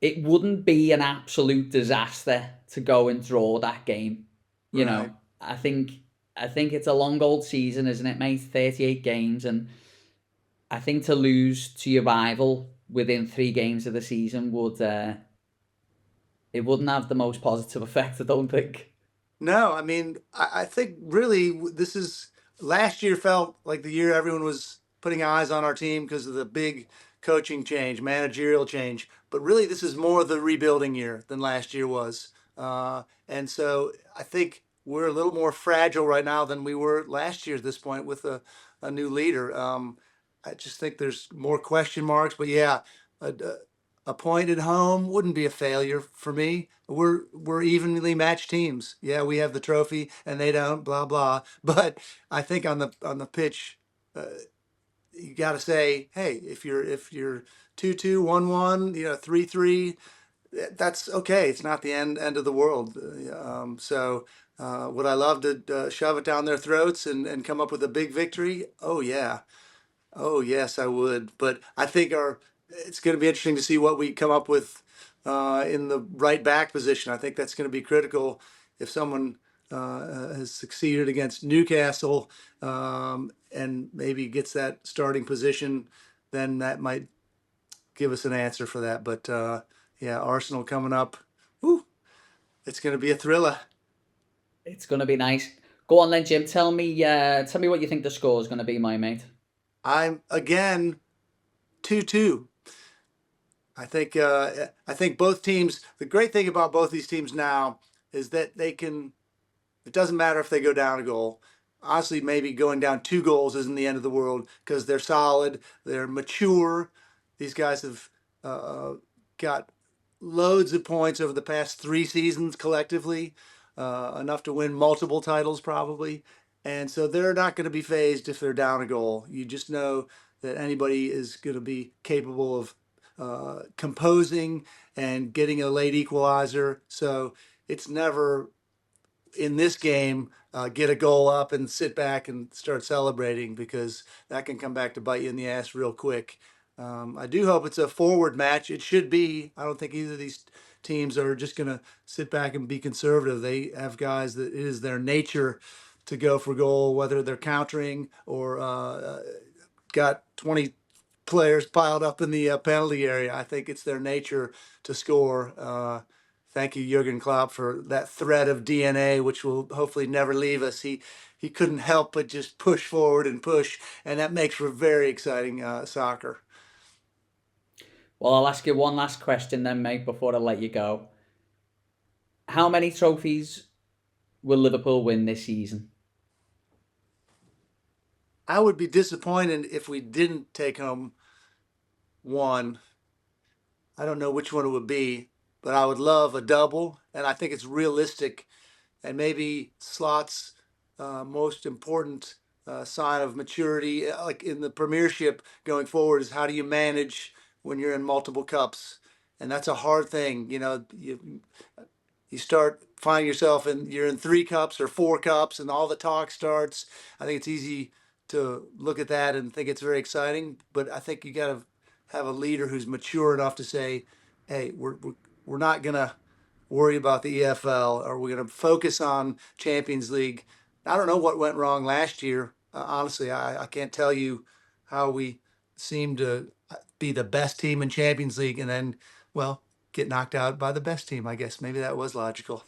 it wouldn't be an absolute disaster to go and draw that game. You know, I think it's a long old season, isn't it, mate? 38 games. And I think to lose to your rival within 3 games of the season it wouldn't have the most positive effect, I don't think. No, I mean, I think really this is last year felt like the year everyone was putting eyes on our team because of the big coaching change, managerial change. But really, this is more the rebuilding year than last year was. And so I think we're a little more fragile right now than we were last year at this point with a new leader. I just think there's more question marks. But yeah, a point at home wouldn't be a failure for me. We're evenly matched teams. Yeah, we have the trophy and they don't. Blah blah. But I think on the pitch, you got to say, hey, if you're 2-2, 1-1, 3-3, that's okay. It's not the end of the world. So would I love to shove it down their throats and come up with a big victory? Oh yeah. Oh yes, I would. But I think it's going to be interesting to see what we come up with in the right back position. I think that's going to be critical if someone has succeeded against Newcastle and maybe gets that starting position, then that might give us an answer for that. But yeah, Arsenal coming up. Woo, it's going to be a thriller. It's going to be nice. Go on then, Jim. Tell me what you think the score is going to be, my mate. I'm again 2-2. I think both teams. The great thing about both these teams now is that they can. It doesn't matter if they go down a goal. Honestly, maybe going down 2 goals isn't the end of the world because they're solid, they're mature. These guys have got loads of points over the past 3 seasons collectively, enough to win multiple titles probably. And so they're not going to be phased if they're down a goal. You just know that anybody is going to be capable of composing and getting a late equalizer. So it's never in this game get a goal up and sit back and start celebrating, because that can come back to bite you in the ass real quick. I do hope it's a forward match. It should be. I don't think either of these teams are just going to sit back and be conservative. They have guys that it is their nature to go for goal, whether they're countering or got 20 players piled up in the penalty area. I think it's their nature to score. Thank you, Jurgen Klopp, for that thread of DNA, which will hopefully never leave us. He couldn't help but just push forward and push, and that makes for very exciting soccer. Well, I'll ask you one last question then, mate, before I let you go. How many trophies will Liverpool win this season? I would be disappointed if we didn't take home one. I don't know which one it would be, but I would love a double, and I think it's realistic. And maybe Slot's most important sign of maturity, like in the Premiership going forward, is how do you manage when you're in multiple cups, and that's a hard thing. You start finding yourself you're in 3 cups or 4 cups, and all the talk starts. I think it's easy to look at that and think it's very exciting, but I think you got to have a leader who's mature enough to say, "Hey, we're not gonna worry about the EFL, or we're gonna focus on Champions League." I don't know what went wrong last year. Honestly, I can't tell you how we seemed to be the best team in Champions League and then, well, get knocked out by the best team. I guess maybe that was logical.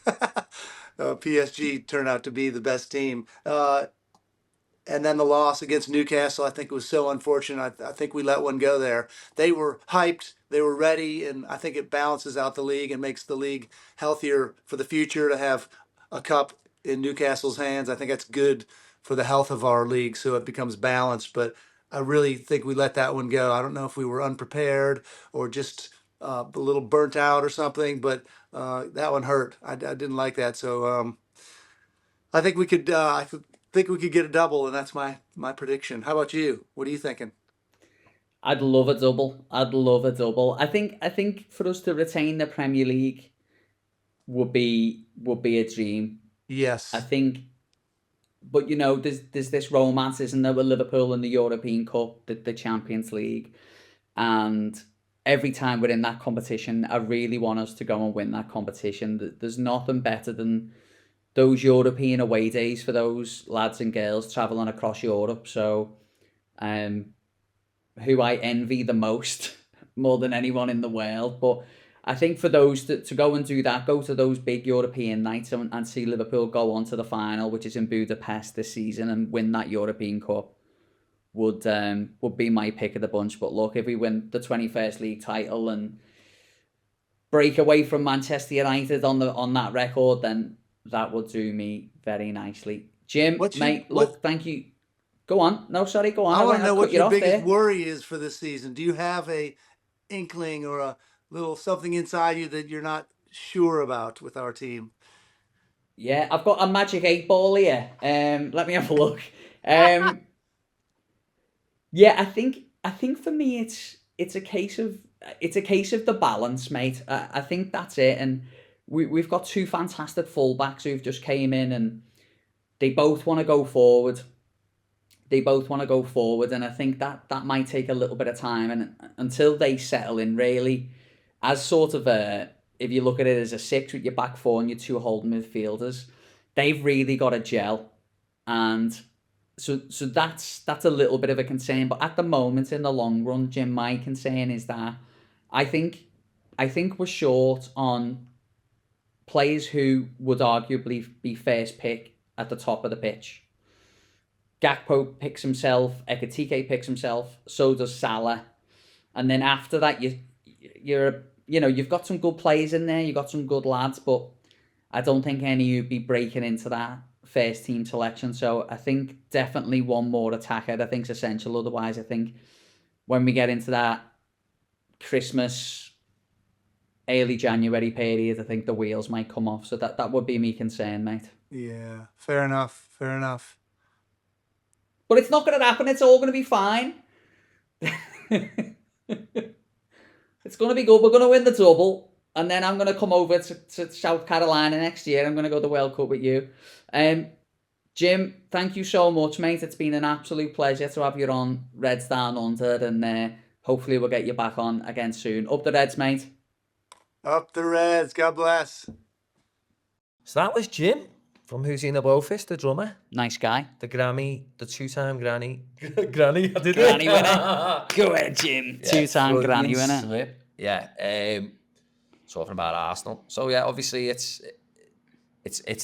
PSG turned out to be the best team. And then the loss against Newcastle, I think, was so unfortunate. I think we let one go there. They were hyped, they were ready, and I think it balances out the league and makes the league healthier for the future to have a cup in Newcastle's hands. I think that's good for the health of our league, so it becomes balanced. But I really think we let that one go. I don't know if we were unprepared or just a little burnt out or something, but that one hurt. I didn't like that. So I think we could. think we could get a double, and that's my prediction. How about you? What are you thinking? I'd love a double. I'd love a double. I think for us to retain the Premier League would be a dream. Yes. I think, but there's this romance, isn't there, with Liverpool in the European Cup, the Champions League, and every time we're in that competition, I really want us to go and win that competition. There's nothing better than those European away days for those lads and girls travelling across Europe. So, who I envy the most, more than anyone in the world. But I think for those to go and do that, go to those big European nights and see Liverpool go on to the final, which is in Budapest this season, and win that European Cup, would be my pick of the bunch. But look, if we win the 21st league title and break away from Manchester United on that record, then that would do me very nicely. Jim, thank you. Go on. No, sorry, go on. I want to know what your biggest worry is for this season. Do you have a inkling or a little something inside you that you're not sure about with our team? Yeah, I've got a magic 8 ball here. Let me have a look. Yeah, I think for me it's a case of the balance, mate. I think that's it. And we've got 2 fantastic fullbacks who've just came in, and they both want to go forward. And I think that might take a little bit of time, and until they settle in, really, as sort of if you look at it as a 6 with your back 4 and your 2 holding midfielders, they've really got to gel, and so that's a little bit of a concern. But at the moment, in the long run, Jim, my concern is that I think we're short on players who would arguably be first pick at the top of the pitch. Gakpo picks himself, Ekitike picks himself, so does Salah, and then after that you've got some good players in there, you've got some good lads, but I don't think any would be breaking into that first team selection. So I think definitely one more attacker I think is essential. Otherwise, I think when we get into that Christmas, early January period, I think the wheels might come off. So that would be me concern, mate. Yeah, fair enough. But it's not going to happen. It's all going to be fine. It's going to be good. We're going to win the double. And then I'm going to come over to South Carolina next year. I'm going to go to the World Cup with you. Jim, thank you so much, mate. It's been an absolute pleasure to have you on Reds Down Under. And hopefully we'll get you back on again soon. Up the Reds, mate. Up the Reds. God bless. So that was Jim from Hootie and the Blowfish, the drummer. Nice guy. The 2-time Granny. Granny, I did it. Granny winner. Go ahead, Jim. Yeah, 2-time Granny winner. Slip. Yeah. Talking about Arsenal. So yeah, obviously it's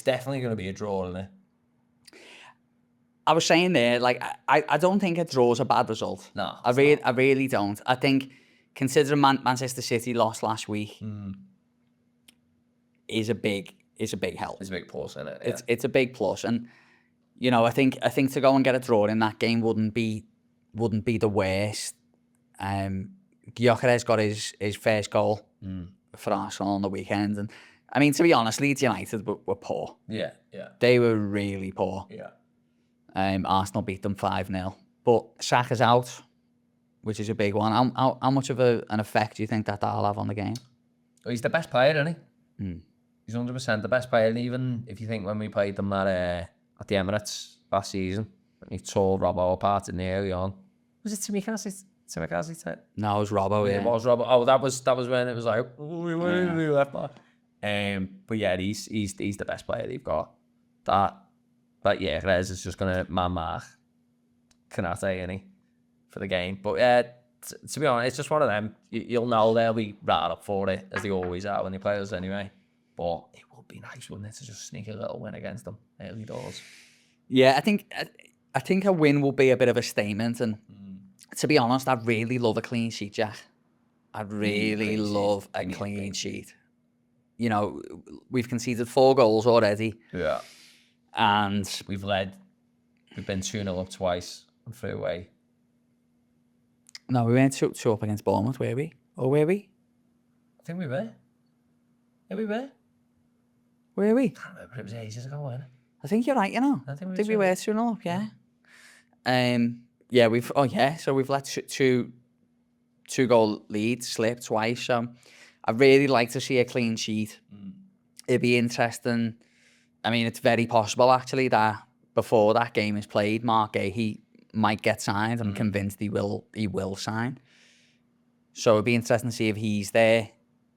definitely going to be a draw, isn't it? I was saying there, like, I don't think a draw's a bad result. No. I really don't. I think, considering Manchester City lost last week, is a big help. It's a big plus, isn't it? Yeah. It's a big plus, and I think to go and get a draw in that game wouldn't be the worst. Gyökeres got his first goal for Arsenal on the weekend, and I mean, to be honest, Leeds United were poor. Yeah. They were really poor. Yeah. Arsenal beat them 5-0, but Saka's out, which is a big one. How much of an effect do you think that'll have on the game? Well, he's the best player, isn't he? He's 100% the best player, and even if you think when we played them at the Emirates last season, and he tore Robbo apart in the early on. Was it Tsimikas? No, it was Robbo. Yeah, it was Robbo. Oh, that was when it was like, we left back. But yeah, he's the best player they've got. But yeah, Rez is just gonna man-mark Kanate, isn't he, for the game. But yeah, to be honest, it's just one of them. You'll know they'll be right up for it, as they always are when they play us anyway. But it would be nice, wouldn't it, to just sneak a little win against them early doors. Yeah, I think a win will be a bit of a statement. And to be honest, I really love a clean sheet, Jack. I really love a clean sheet. We've conceded 4 goals already. Yeah. And we've been 2-0 up twice and 3 away. No, we weren't 2 up against Bournemouth, were we? Or were we? I think we were. Yeah, we were. Were we? I can't remember, it was ages ago, wasn't it? I think you're right, you know. I think we were 2-0 up, yeah. So we've let two goal lead slip twice. So I'd really like to see a clean sheet. It'd be interesting. I mean, it's very possible actually that before that game is played, Mark Gahey might get signed. I'm convinced he will sign. So it'd be interesting to see if he's there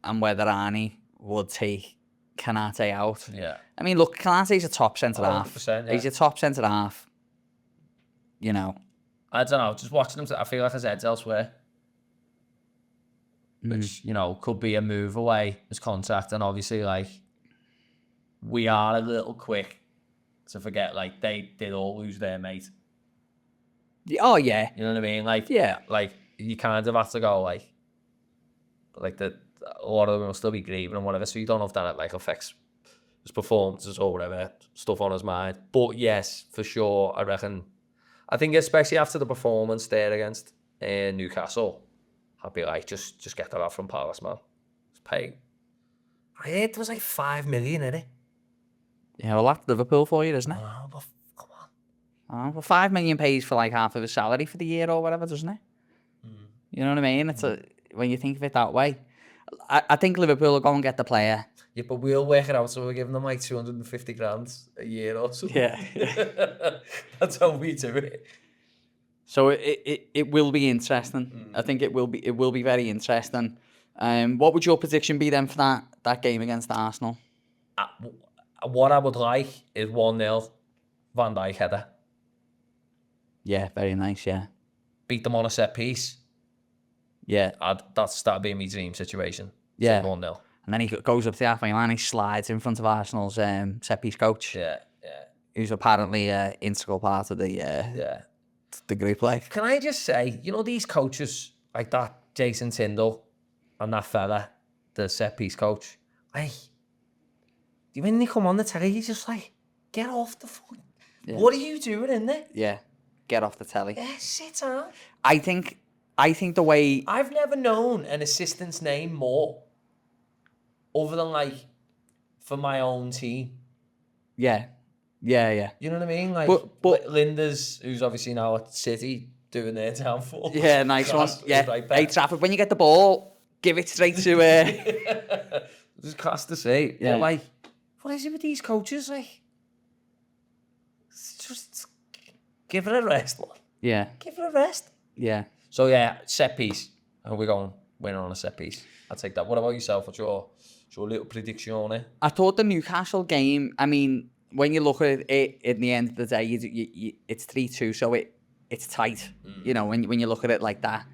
and whether Arnie would take Kanate out. Yeah. I mean, look, Kanate's a top centre half. 100%, yeah. He's a top centre half. You know. I don't know. Just watching him, I feel like his head's elsewhere. Which, you know, could be a move away as contact. And obviously, like, we are a little quick to forget, like, they did all lose their mate. Oh, yeah. You know what I mean? Like, yeah. Like, you kind of have to go, like, a lot of them will still be grieving and whatever. So you don't know if that, like, affects his performances or whatever, stuff on his mind. But yes, for sure, I think especially after the performance there against Newcastle, I'd be like, just get that out from Palace, man. Just pay. I heard it was like 5 million, innit? Yeah, well, that's Liverpool for you, isn't it? Oh, but come on. Well, 5 million pays for like half of his salary for the year or whatever, doesn't it? You know what I mean? It's when you think of it that way. I think Liverpool will go and get the player. Yeah, but we'll work it out, so we're giving them like 250 grand a year or something. Yeah. That's how we do it. So it will be interesting. I think it will be very interesting. What would your prediction be then for that game against Arsenal? What I would like is 1-0 Van Dijk header. Yeah, very nice, yeah. Beat them on a set piece. Yeah. That'd be my dream situation. Yeah. 1-0. And then he goes up to the halfway line, he slides in front of Arsenal's set-piece coach. Yeah. Who's apparently an integral part of the group life. Can I just say, you know these coaches, like that Jason Tyndall and that fella, the set-piece coach, like, when they come on the telly, you're just like, get off the phone. Yeah. What are you doing in there? Yeah, get off the telly. Yeah, sit down. I think the way... I've never known an assistant's name more, other than, like, for my own team. Yeah. You know what I mean? Like, but Linda's, who's obviously now at City, doing their downfall. Yeah, nice one. Yeah. Hey, Trafford, when you get the ball, give it straight to... Just class to say. Yeah. But, like, what is it with these coaches? Like, just give it a rest, man. Yeah. Give it a rest. Yeah. So, yeah, set piece. And we're going winner on a set piece. I'll take that. What about yourself? What's your little prediction on it? I thought the Newcastle game, I mean, when you look at it at the end of the day, it's 3-2, so it's tight, you know, when you look at it like that.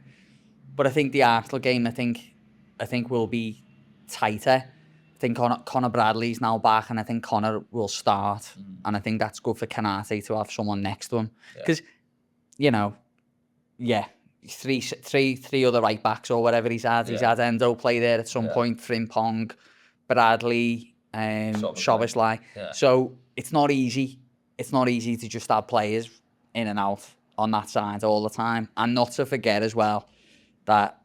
But I think the Arsenal game, I think will be tighter. I think Connor Bradley's now back, and I think Connor will start, and I think that's good for Kanate to have someone next to him, because, you know, three other right backs or whatever he's had. He's had Endo play there at some point, Frimpong, Bradley, Szoboszlai. So it's not easy. It's not easy to just have players in and out on that side all the time, and not to forget as well that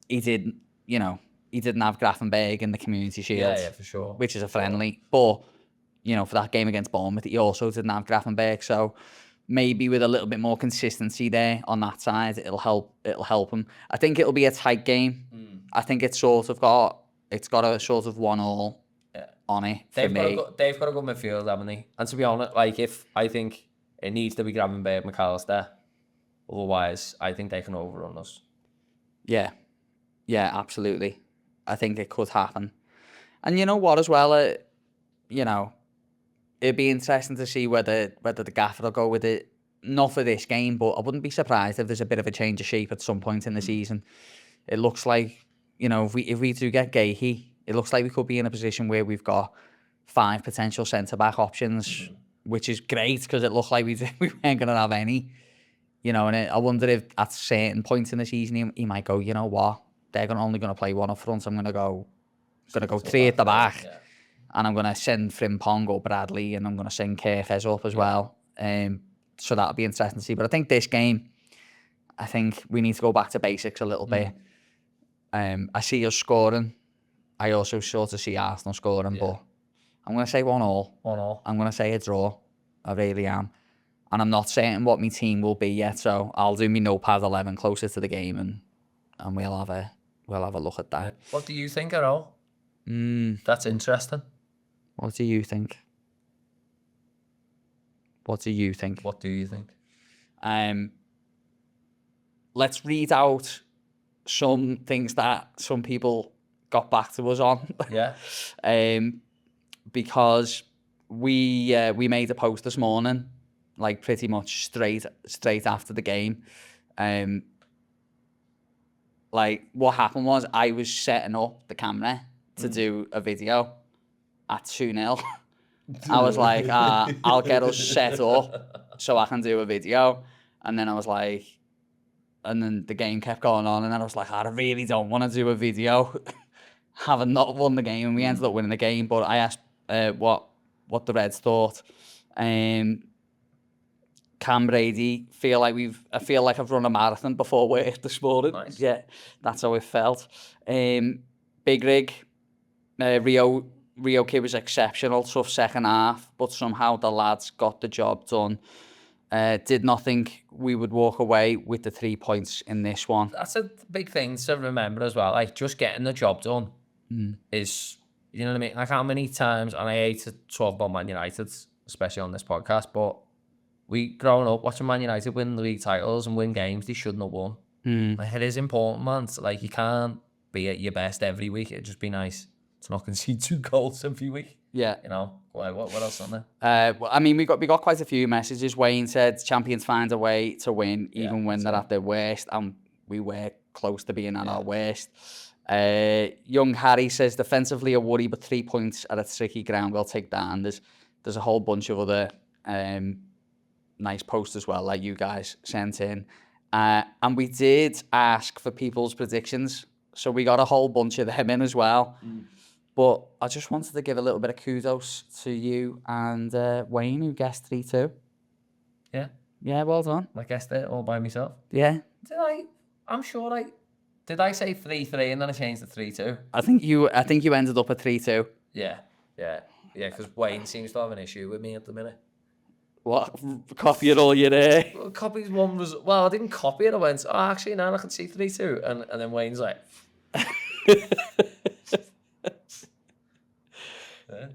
he didn't have Grafenberg in the Community Shield. Yeah, for sure. Which is a friendly. But, you know, for that game against Bournemouth, he also didn't have Grafenberg. So maybe with a little bit more consistency there on that side, it'll help him. I think it'll be a tight game. I think it's got a sort of 1-1 on it for me. They've got a good midfield, haven't they? And to be honest, like, I think it needs to be Gravenberg, McAllister. Otherwise, I think they can overrun us. Yeah, absolutely. I think it could happen. And you know what as well, you know, it'd be interesting to see whether the gaffer will go with it, not for this game, but I wouldn't be surprised if there's a bit of a change of shape at some point in the season. It looks like, you know, if we do get Gahey, it looks like we could be in a position where we've got 5 potential centre-back options, which is great, because it looked like we weren't going to have any. You know, and I wonder if at certain points in the season he might go, you know what, they're only going to play one up front. I'm going to go 3 at the back, and I'm going to send Frimpong or Bradley, and I'm going to send Kerfez up as well. So that'll be interesting to see. But I think this game, I think we need to go back to basics a little bit. I see us scoring. I also sort of see Arsenal scoring, but I'm going to say 1-1. 1-1. I'm going to say a draw. I really am. And I'm not saying what my team will be yet, so I'll do my notepad 11 closer to the game, and we'll have a look at that. What do you think, Errol? That's interesting. What do you think? What do you think? What do you think? Let's read out some things that some people got back to us on. Yeah. Because we made a post this morning, like pretty much straight after the game. Like what happened was I was setting up the camera to do a video at 2-0. I was like, I'll get us set up so I can do a video. And then I was like, and then the game kept going on, and then I was like, I really don't want to do a video having not won the game, and we ended up winning the game. But I asked what the Reds thought. Cam Brady, I feel like I've run a marathon before work this morning. Nice. Yeah, that's how it felt. Big Rig, Rio kid was exceptional, tough second half, but somehow the lads got the job done. Did not think we would walk away with the 3 points in this one. That's a big thing to remember as well. Like, just getting the job done is, you know what I mean? Like, how many times, and I hate to talk about Man United, especially on this podcast, but we, growing up, watching Man United win the league titles and win games they shouldn't have won. Like, it is important, man. Like, you can't be at your best every week. It'd just be nice to not concede 2 goals every week. Yeah. You know, what else on there? Well, I mean, we got quite a few messages. Wayne said champions find a way to win, even when they're at their worst, and we were close to being at our worst. Young Harry says defensively a worry, but 3 points at a tricky ground we'll take down. There's a whole bunch of other nice posts as well, like you guys sent in. And we did ask for people's predictions, so we got a whole bunch of them in as well. But I just wanted to give a little bit of kudos to you and Wayne, who guessed 3-2. Yeah. Yeah, well done. I guessed it all by myself. Yeah. I'm sure did I say 3-3 and then I changed to 3-2? I think you ended up at 3-2. Yeah, because Wayne seems to have an issue with me at the minute. What? Copy it all you're there. Well, copies one was, well, I didn't copy it. I went, actually, now I can see 3-2. And then Wayne's like...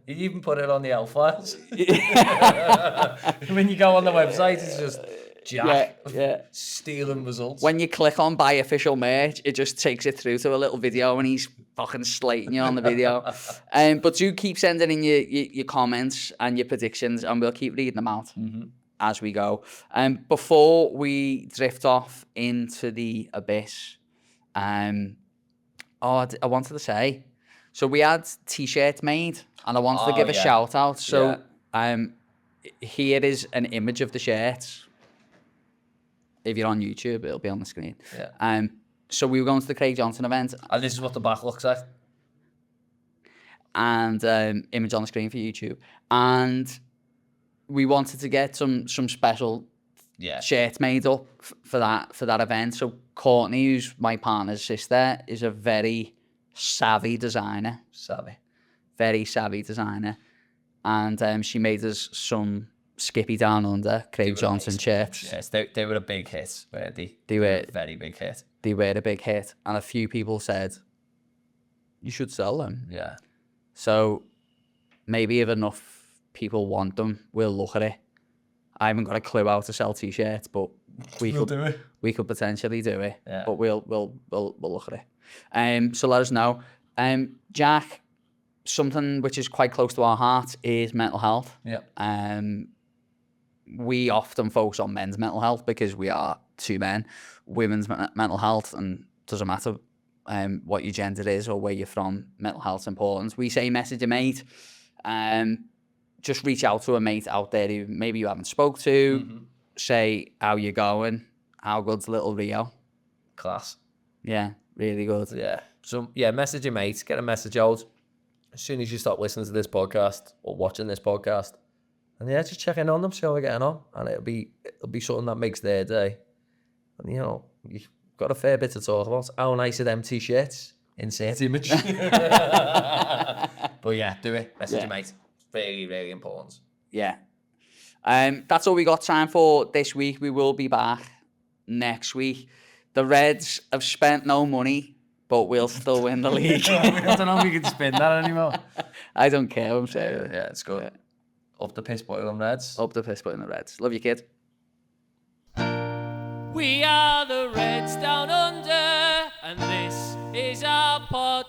He even put it on the L files. When you go on the website, it's just Jack stealing results. When you click on buy official merch, it just takes it through to a little video and he's fucking slating you on the video. But do keep sending in your comments and your predictions, and we'll keep reading them out as we go. Before we drift off into the abyss, I wanted to say, so we had t-shirts made, and I wanted to give a shout out. So here is an image of the shirts. If you're on YouTube, it'll be on the screen. Yeah. So we were going to the Craig Johnston event. And this is what the back looks like. And image on the screen for YouTube. And we wanted to get some special shirts made up for that event. So Courtney, who's my partner's sister, is a very savvy designer. Very savvy designer. And she made us some Skippy Down Under, Craig Johnston shirts. Yes, they were a big hit, weren't they? They were a very big hit. They were a big hit. And a few people said, you should sell them. Yeah. So maybe if enough people want them, we'll look at it. I haven't got a clue how to sell t-shirts, but we could potentially do it. Yeah. But we'll look at it. So let us know. Jack, something which is quite close to our heart is mental health. Yeah. We often focus on men's mental health because we are two men. Women's mental health, and doesn't matter what your gender is or where you're from, mental health's important. We say message a mate. Just reach out to a mate out there who maybe you haven't spoke to. Mm-hmm. Say how you going. How good's little Rio? Class. Yeah, really good. Yeah. So message your mates. Get a message out as soon as you stop listening to this podcast or watching this podcast. And just check in on them, see how they're getting on, and it'll be something that makes their day. And you've got a fair bit to talk about. How nice are them t-shirts? Insert image. But do it. Message your mate. It's very, very important. Yeah. That's all we got time for this week. We will be back next week. The Reds have spent no money, but we'll still win the league. I don't know if we can spin that anymore. I don't care. I'm saying. Yeah, it's good. Up the piss bottle on Reds. Up the piss button, the Reds. Love you, kid. We are the Reds Down Under, and this is our podcast.